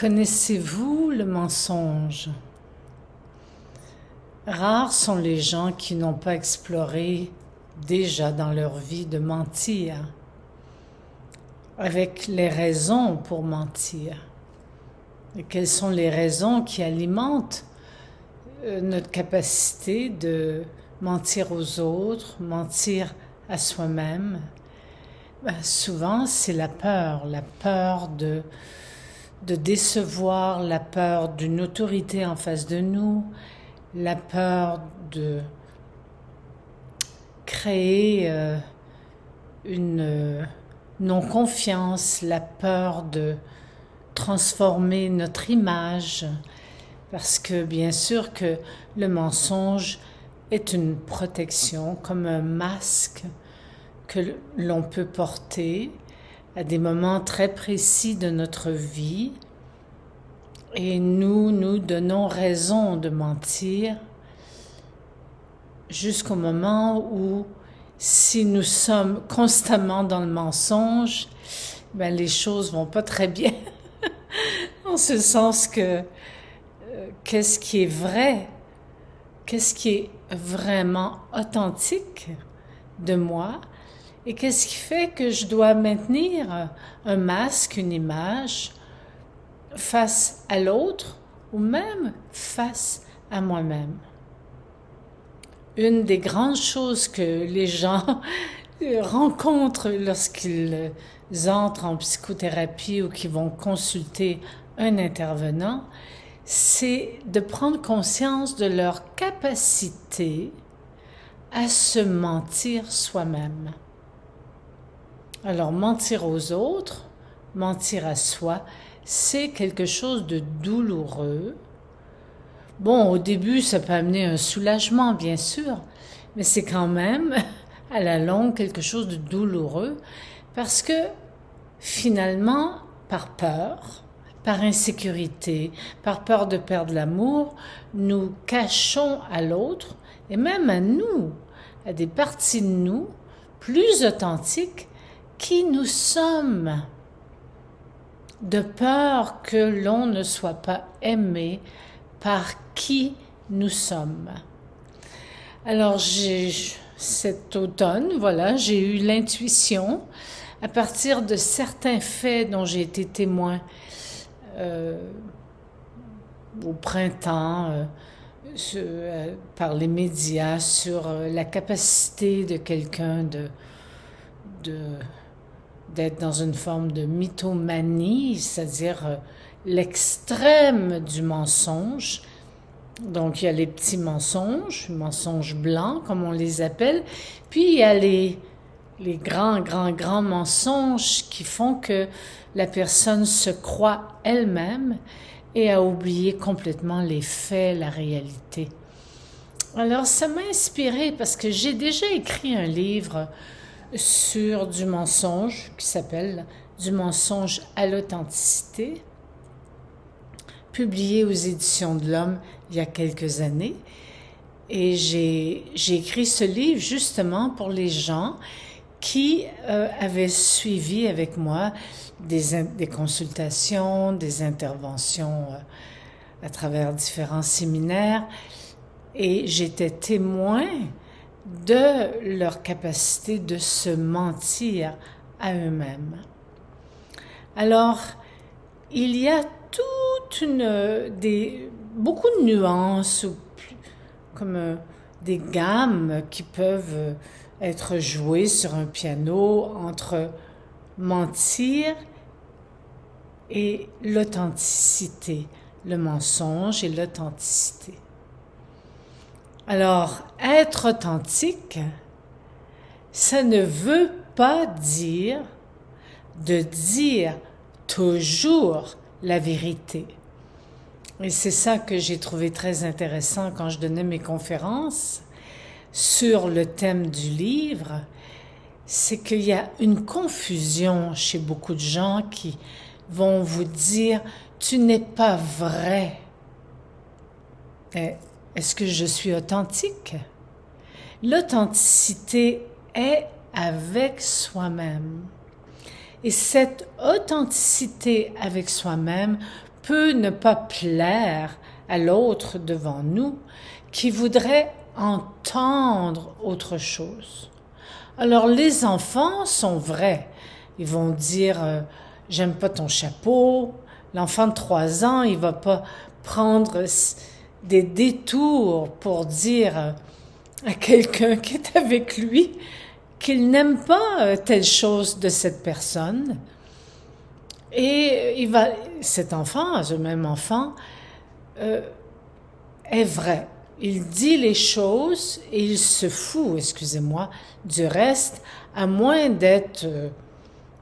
Connaissez-vous le mensonge? Rares sont les gens qui n'ont pas exploré déjà dans leur vie de mentir, avec les raisons pour mentir. Et quelles sont les raisons qui alimentent notre capacité de mentir aux autres, mentir à soi-même? Souvent, c'est la peur de décevoir, la peur d'une autorité en face de nous, la peur de créer une non-confiance, la peur de transformer notre image, parce que bien sûr que le mensonge est une protection, comme un masque que l'on peut porter à des moments très précis de notre vie, et nous donnons raison de mentir jusqu'au moment où, si nous sommes constamment dans le mensonge, les choses vont pas très bien. En ce sens que qu'est-ce qui est vrai, qu'est-ce qui est vraiment authentique de moi, et qu'est-ce qui fait que je dois maintenir un masque, une image, face à l'autre ou même face à moi-même. Une des grandes choses que les gens rencontrent lorsqu'ils entrent en psychothérapie ou qu'ils vont consulter un intervenant, c'est de prendre conscience de leur capacité à se mentir soi-même. Alors, mentir aux autres, mentir à soi, c'est quelque chose de douloureux. Bon, au début, ça peut amener un soulagement, bien sûr, mais c'est quand même, à la longue, quelque chose de douloureux, parce que, finalement, par peur, par insécurité, par peur de perdre l'amour, nous cachons à l'autre, et même à nous, à des parties de nous, plus authentiques, qui nous sommes, de peur que l'on ne soit pas aimé par qui nous sommes. Alors, cet automne, j'ai eu l'intuition, à partir de certains faits dont j'ai été témoin au printemps, par les médias, sur la capacité de quelqu'un d'être dans une forme de mythomanie, c'est-à-dire l'extrême du mensonge. Donc, il y a les petits mensonges blancs, comme on les appelle, puis il y a les grands mensonges qui font que la personne se croit elle-même et a oublié complètement les faits, la réalité. Alors, ça m'a inspirée parce que j'ai déjà écrit un livre sur du mensonge qui s'appelle « Du mensonge à l'authenticité », publié aux Éditions de l'Homme il y a quelques années. Et j'ai écrit ce livre justement pour les gens qui avaient suivi avec moi des consultations, des interventions à travers différents séminaires. Et j'étais témoin de leur capacité de se mentir à eux-mêmes. Alors, il y a beaucoup de nuances, comme des gammes qui peuvent être jouées sur un piano entre mentir et l'authenticité, le mensonge et l'authenticité. Alors, être authentique, ça ne veut pas dire de dire toujours la vérité. Et c'est ça que j'ai trouvé très intéressant quand je donnais mes conférences sur le thème du livre, c'est qu'il y a une confusion chez beaucoup de gens qui vont vous dire « tu n'es pas vrai ». Est-ce que je suis authentique? L'authenticité est avec soi-même. Et cette authenticité avec soi-même peut ne pas plaire à l'autre devant nous, qui voudrait entendre autre chose. Alors les enfants sont vrais. Ils vont dire j'aime pas ton chapeau. L'enfant de 3 ans, il va pas prendre des détours pour dire à quelqu'un qui est avec lui qu'il n'aime pas telle chose de cette personne. Et cet enfant, ce même enfant, est vrai. Il dit les choses et il se fout, excusez-moi, du reste, à moins d'être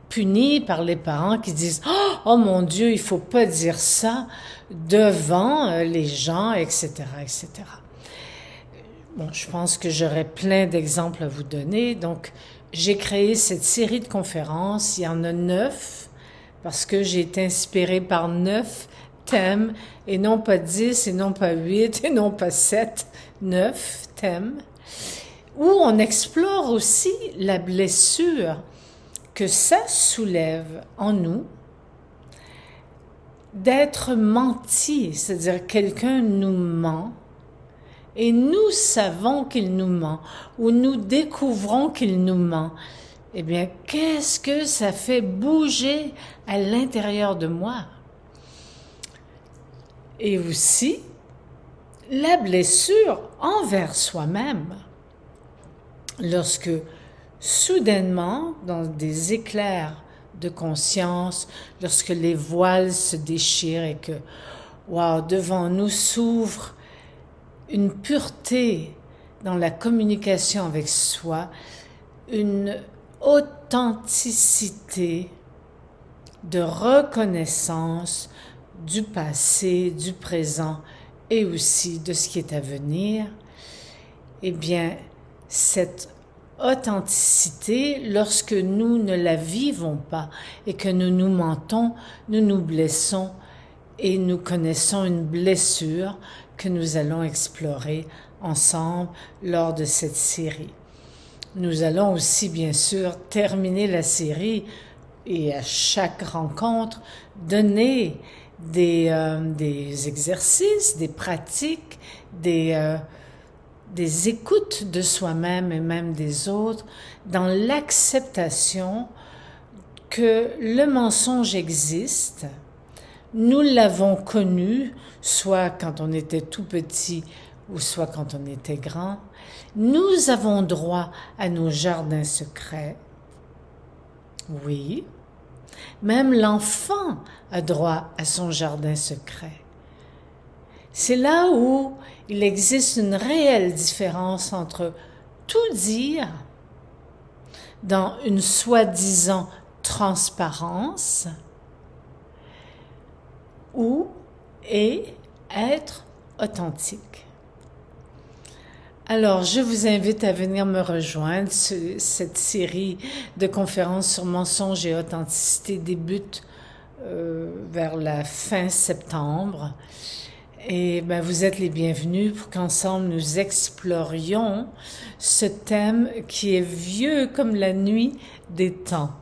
puni par les parents qui disent « Oh mon Dieu, il faut pas dire ça devant les gens, etc. etc. » Bon, je pense que j'aurais plein d'exemples à vous donner. Donc, j'ai créé cette série de conférences. Il y en a 9 parce que j'ai été inspirée par 9 thèmes et non pas 10 et non pas 8 et non pas 7, 9 thèmes où on explore aussi la blessure que ça soulève en nous d'être menti, c'est-à-dire quelqu'un nous ment et nous savons qu'il nous ment ou nous découvrons qu'il nous ment. Eh bien, qu'est-ce que ça fait bouger à l'intérieur de moi? Et aussi, la blessure envers soi-même. Lorsque, soudainement, dans des éclairs de conscience, lorsque les voiles se déchirent et que, wow, devant nous s'ouvre une pureté dans la communication avec soi, une authenticité de reconnaissance du passé, du présent et aussi de ce qui est à venir, eh bien, cette authenticité, lorsque nous ne la vivons pas et que nous nous mentons, nous nous blessons et nous connaissons une blessure que nous allons explorer ensemble lors de cette série. Nous allons aussi, bien sûr, terminer la série et à chaque rencontre, donner des exercices, des pratiques, des écoutes de soi-même et même des autres, dans l'acceptation que le mensonge existe. Nous l'avons connu, soit quand on était tout petit ou soit quand on était grand. Nous avons droit à nos jardins secrets. Oui. Même l'enfant a droit à son jardin secret. C'est là où il existe une réelle différence entre tout dire dans une soi-disant transparence et être authentique. Alors, je vous invite à venir me rejoindre. Cette série de conférences sur mensonge et authenticité débute vers la fin septembre. Et ben, vous êtes les bienvenus pour qu'ensemble nous explorions ce thème qui est vieux comme la nuit des temps.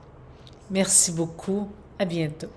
Merci beaucoup. À bientôt.